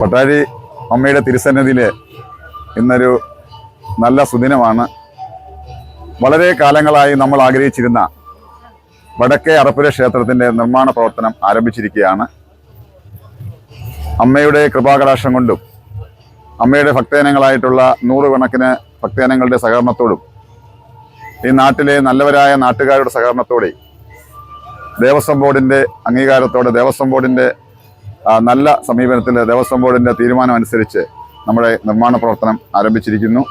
പട്ടാഴി അമ്മയുടെ തിരുസന്നിധിയിൽ ഇന്നൊരു നല്ല സുദിനമാണ്. വളരെ കാലങ്ങളായി നമ്മൾ ആഗ്രഹിച്ചിരുന്ന വടക്കേ അറപ്പുര ക്ഷേത്രത്തിൻ്റെ നിർമ്മാണ പ്രവർത്തനം ആരംഭിച്ചിരിക്കുകയാണ്. അമ്മയുടെ കൃപാകടാക്ഷം കൊണ്ടും അമ്മയുടെ ഭക്തജനങ്ങളായിട്ടുള്ള നൂറുകണക്കിന് ഭക്തജനങ്ങളുടെ സഹകരണത്തോടും ഈ നാട്ടിലെ നല്ലവരായ നാട്ടുകാരുടെ സഹകരണത്തോടെ ദേവസ്വം ബോർഡിൻ്റെ അംഗീകാരത്തോടെ ദേവസ്വം ബോർഡിൻ്റെ നല്ല സമീപനത്തിൽ ദേവസ്വം ബോർഡിൻ്റെ തീരുമാനം അനുസരിച്ച് നമ്മുടെ നിർമ്മാണ പ്രവർത്തനം ആരംഭിച്ചിരിക്കുന്നു.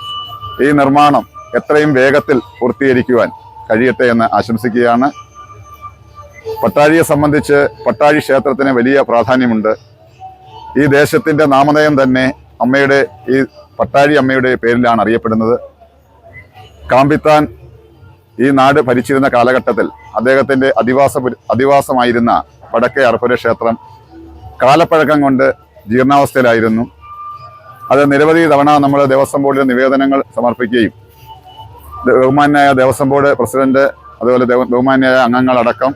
ഈ നിർമ്മാണം എത്രയും വേഗത്തിൽ പൂർത്തീകരിക്കുവാൻ കഴിയട്ടെ എന്ന് ആശംസിക്കുകയാണ്. പട്ടാഴിയെ സംബന്ധിച്ച് പട്ടാഴി ക്ഷേത്രത്തിന് വലിയ പ്രാധാന്യമുണ്ട്. ഈ ദേശത്തിൻ്റെ നാമധേയം തന്നെ അമ്മയുടെ ഈ പട്ടാഴി അമ്മയുടെ പേരിലാണ് അറിയപ്പെടുന്നത്. കാമ്പിത്താൻ ഈ നാട് ഭരിച്ചിരുന്ന കാലഘട്ടത്തിൽ അദ്ദേഹത്തിൻ്റെ അധിവാസമായിരുന്ന വടക്കേ അറപ്പുര ക്ഷേത്രം കാലപ്പഴക്കം കൊണ്ട് ജീർണാവസ്ഥയിലായിരുന്നു. അത് നിരവധി തവണ നമ്മൾ ദേവസ്വം ബോർഡിൽ നിവേദനങ്ങൾ സമർപ്പിക്കുകയും ബഹുമാന്യായ ദേവസ്വം ബോർഡ് പ്രസിഡന്റ് അതുപോലെ ബഹുമാന്യായ അംഗങ്ങളടക്കം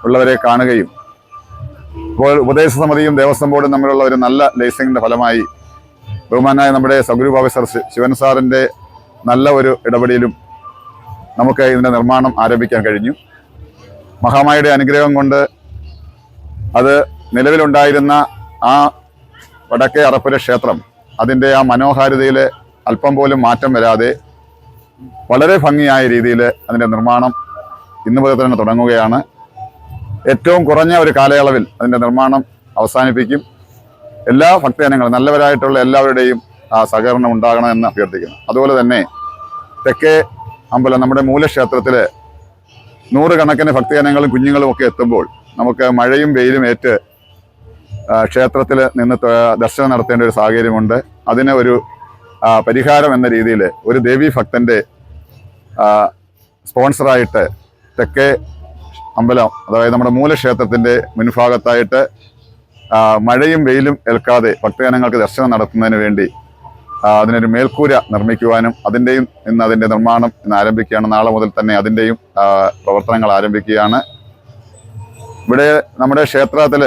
ഉള്ളവരെ കാണുകയും ഇപ്പോൾ ഉപദേശ സമിതിയും ദേവസ്വം ബോർഡും തമ്മിലുള്ള ഒരു നല്ല ലൈസൻസിൻ്റെ ഫലമായി ബഹുമാനായ നമ്മുടെ സബ്ഗ്രൂപ്പ് ഓഫീസർ ശിവൻ സാറിൻ്റെ നല്ല ഒരു ഇടപെടലും നമുക്ക് ഇതിൻ്റെ നിർമ്മാണം ആരംഭിക്കാൻ കഴിഞ്ഞു. മഹാമായുടെ അനുഗ്രഹം കൊണ്ട് അത് നിലവിലുണ്ടായിരുന്ന ആ വടക്കേ അറപ്പുര ക്ഷേത്രം അതിൻ്റെ ആ മനോഹാരിതയിൽ അല്പം പോലും മാറ്റം വരാതെ വളരെ ഭംഗിയായ രീതിയിൽ അതിൻ്റെ നിർമ്മാണം ഇന്നു മുതൽ തന്നെ തുടങ്ങുകയാണ്. ഏറ്റവും കുറഞ്ഞ ഒരു കാലയളവിൽ അതിൻ്റെ നിർമ്മാണം അവസാനിപ്പിക്കും. എല്ലാ ഭക്തജനങ്ങളും നല്ലവരായിട്ടുള്ള എല്ലാവരുടെയും ആ സഹകരണം ഉണ്ടാകണമെന്ന് അഭ്യർത്ഥിക്കുന്നു. അതുപോലെ തന്നെ തെക്കേ അമ്പലം നമ്മുടെ മൂലക്ഷേത്രത്തിൽ നൂറുകണക്കിന് ഭക്തജനങ്ങളും കുഞ്ഞുങ്ങളും ഒക്കെ എത്തുമ്പോൾ നമുക്ക് മഴയും വെയിലും ഏറ്റ് ക്ഷേത്രത്തിൽ നിന്ന് ദർശനം നടത്തേണ്ട ഒരു സാഹചര്യമുണ്ട്. അതിന് ഒരു പരിഹാരം എന്ന രീതിയിൽ ഒരു ദേവീ ഭക്തൻ്റെ സ്പോൺസറായിട്ട് തെക്കേ അമ്പലം അതായത് നമ്മുടെ മൂലക്ഷേത്രത്തിൻ്റെ മുൻഭാഗത്തായിട്ട് മഴയും വെയിലും ഏൽക്കാതെ ഭക്തജനങ്ങൾക്ക് ദർശനം നടത്തുന്നതിന് വേണ്ടി അതിനൊരു മേൽക്കൂര നിർമ്മിക്കുവാനും അതിൻ്റെ നിർമ്മാണം ഇന്ന് ആരംഭിക്കുകയാണ്. നാളെ മുതൽ തന്നെ അതിൻ്റെയും പ്രവർത്തനങ്ങൾ ആരംഭിക്കുകയാണ്. ഇവിടെ നമ്മുടെ ക്ഷേത്രത്തിൽ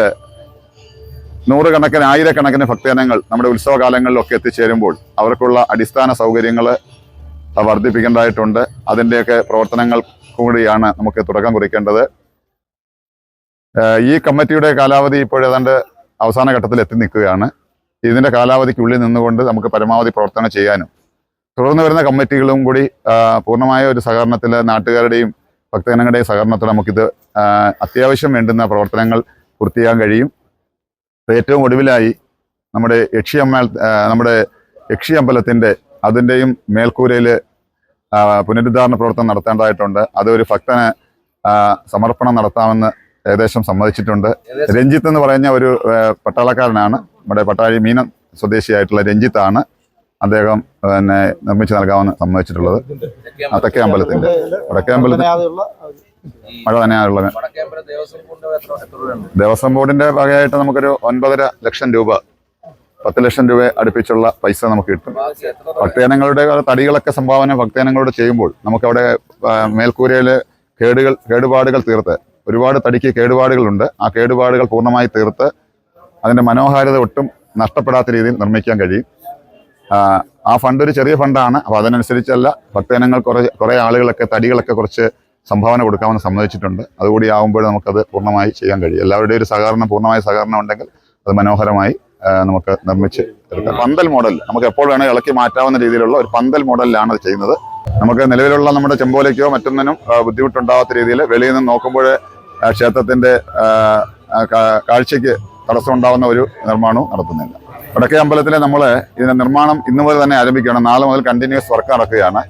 നൂറുകണക്കിന് ആയിരക്കണക്കിന് ഭക്തജനങ്ങൾ നമ്മുടെ ഉത്സവകാലങ്ങളിലൊക്കെ എത്തിച്ചേരുമ്പോൾ അവർക്കുള്ള അടിസ്ഥാന സൗകര്യങ്ങൾ വർദ്ധിപ്പിക്കേണ്ടതായിട്ടുണ്ട്. അതിൻ്റെയൊക്കെ പ്രവർത്തനങ്ങൾ കൂടിയാണ് നമുക്ക് തുടക്കം കുറിക്കേണ്ടത്. ഈ കമ്മിറ്റിയുടെ കാലാവധി ഇപ്പോഴേതാണ്ട് അവസാന ഘട്ടത്തിൽ എത്തി നിൽക്കുകയാണ്. ഇതിൻ്റെ കാലാവധിക്കുള്ളിൽ നിന്നുകൊണ്ട് നമുക്ക് പരമാവധി പ്രവർത്തനം ചെയ്യാനും തുടർന്ന് വരുന്ന കമ്മിറ്റികളും കൂടി പൂർണ്ണമായ ഒരു സഹകരണത്തിൽ നാട്ടുകാരുടെയും ഭക്തജനങ്ങളുടെയും സഹകരണത്തിൽ നമുക്കിത് അത്യാവശ്യം വേണ്ടുന്ന പ്രവർത്തനങ്ങൾ പൂർത്തിയാക്കാൻ കഴിയും. ഏറ്റവും ഒടുവിലായി നമ്മുടെ യക്ഷി അമ്പലത്തിൻ്റെ അതിൻ്റെയും മേൽക്കൂരയിൽ പുനരുദ്ധാരണ പ്രവർത്തനം നടത്തേണ്ടതായിട്ടുണ്ട്. അതൊരു ഭക്തന് സമർപ്പണം നടത്താമെന്ന് ഏകദേശം സമ്മതിച്ചിട്ടുണ്ട്. രഞ്ജിത്ത് എന്ന് പറയുന്ന ഒരു പട്ടാളക്കാരനാണ്, നമ്മുടെ പട്ടാഴി മീനം സ്വദേശിയായിട്ടുള്ള രഞ്ജിത്താണ് അദ്ദേഹം പിന്നെ നിർമ്മിച്ച് നൽകാമെന്ന് സമ്മതിച്ചിട്ടുള്ളത്. തെക്കേ അമ്പലത്തിൻ്റെ വടക്കേ അമ്പലത്തിൽ മഴ തന്നെയാണുള്ള ദേവസ്വം ബോർഡിൻ്റെ വകയായിട്ട് നമുക്കൊരു 9.5 ലക്ഷം രൂപ 10 ലക്ഷം രൂപ അടുപ്പിച്ചുള്ള പൈസ നമുക്ക് കിട്ടും. ഭക്തജനങ്ങളുടെ തടികളൊക്കെ സംഭാവന ഭക്തജനങ്ങളോട് ചെയ്യുമ്പോൾ നമുക്കവിടെ മേൽക്കൂരയിൽ കേടുപാടുകൾ തീർത്ത് ഒരുപാട് തടിക്ക് കേടുപാടുകളുണ്ട്. ആ കേടുപാടുകൾ പൂർണ്ണമായി തീർത്ത് അതിൻ്റെ മനോഹാരിത ഒട്ടും നഷ്ടപ്പെടാത്ത രീതിയിൽ നിർമ്മിക്കാൻ കഴിയും. ആ ഫണ്ട് ഒരു ചെറിയ ഫണ്ടാണ്. അപ്പോൾ അതിനനുസരിച്ചല്ല ഭക്തജനങ്ങൾ കുറേ ആളുകളൊക്കെ തടികളൊക്കെ കുറച്ച് സംഭാവന കൊടുക്കാമെന്ന് സമ്മതിച്ചിട്ടുണ്ട്. അതുകൂടി ആകുമ്പോൾ നമുക്കത് പൂർണ്ണമായി ചെയ്യാൻ കഴിയും. എല്ലാവരുടെയും ഒരു സഹകരണം പൂർണ്ണമായ സഹകരണം ഉണ്ടെങ്കിൽ അത് മനോഹരമായി നമുക്ക് നിർമ്മിച്ച് എടുക്കാം. പന്തൽ മോഡൽ നമുക്ക് എപ്പോൾ വേണമെങ്കിൽ ഇളക്കി മാറ്റാവുന്ന രീതിയിലുള്ള ഒരു പന്തൽ മോഡലിലാണ് അത് ചെയ്യുന്നത്. നമുക്ക് നിലവിലുള്ള നമ്മുടെ ചെമ്പോലയ്ക്കോ മറ്റൊന്നിനും ബുദ്ധിമുട്ടുണ്ടാകാത്ത രീതിയിൽ വെളിയിൽ നിന്ന് നോക്കുമ്പോൾ ക്ഷേത്രത്തിൻ്റെ കാഴ്ചയ്ക്ക് തടസ്സമുണ്ടാകുന്ന ഒരു നിർമ്മാണവും നടത്തുന്നില്ല. വടക്കേ അമ്പലത്തിൽ നമ്മൾ ഇതിൻ്റെ നിർമ്മാണം ഇന്നു മുതൽ തന്നെ ആരംഭിക്കുകയാണ്. നാളെ മുതൽ കണ്ടിന്യൂസ് വർക്ക് നടക്കുകയാണ്.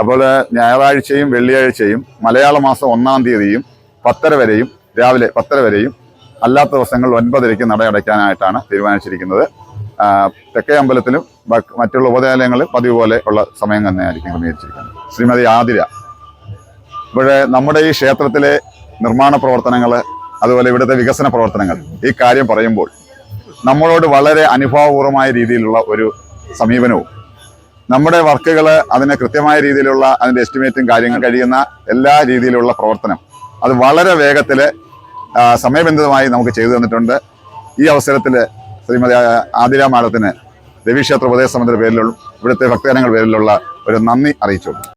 അപ്പോൾ ഞായറാഴ്ചയും വെള്ളിയാഴ്ചയും മലയാള മാസം 1-ാം തീയതിയും 10:30 വരെയും രാവിലെ 10:30 വരെയും അല്ലാത്ത ദിവസങ്ങൾ 9:30-ക്ക് നട അടയ്ക്കാനായിട്ടാണ് തീരുമാനിച്ചിരിക്കുന്നത്. തെക്കേ അമ്പലത്തിലും മറ്റുള്ള ഉപദേവാലയങ്ങളിൽ പതിവ് പോലെ ഉള്ള സമയം തന്നെയായിരിക്കും ക്രമീകരിച്ചിരിക്കുന്നത്. ശ്രീമതി ആതിര ഇവിടെ നമ്മുടെ ഈ ക്ഷേത്രത്തിലെ നിർമ്മാണ പ്രവർത്തനങ്ങൾ അതുപോലെ ഇവിടുത്തെ വികസന പ്രവർത്തനങ്ങൾ ഈ കാര്യം പറയുമ്പോൾ നമ്മളോട് വളരെ അനുഭാവപൂർവമായ രീതിയിലുള്ള ഒരു സമീപനവും നമ്മുടെ വർക്കുകൾ അതിന് കൃത്യമായ രീതിയിലുള്ള അതിൻ്റെ എസ്റ്റിമേറ്റും കാര്യങ്ങൾ കഴിയുന്ന എല്ലാ രീതിയിലുള്ള പ്രവർത്തനം അത് വളരെ വേഗത്തിൽ സമയബന്ധിതമായി നമുക്ക് ചെയ്തു തന്നിട്ടുണ്ട്. ഈ അവസരത്തിൽ ശ്രീമതി ആതിര മാഡത്തിന് ദേവീക്ഷേത്ര ഉപദേശ സമിതിയുടെ പേരിലുള്ള ഇവിടുത്തെ ഭക്തജനങ്ങളുടെ പേരിലുള്ള ഒരു നന്ദി അറിയിച്ചു.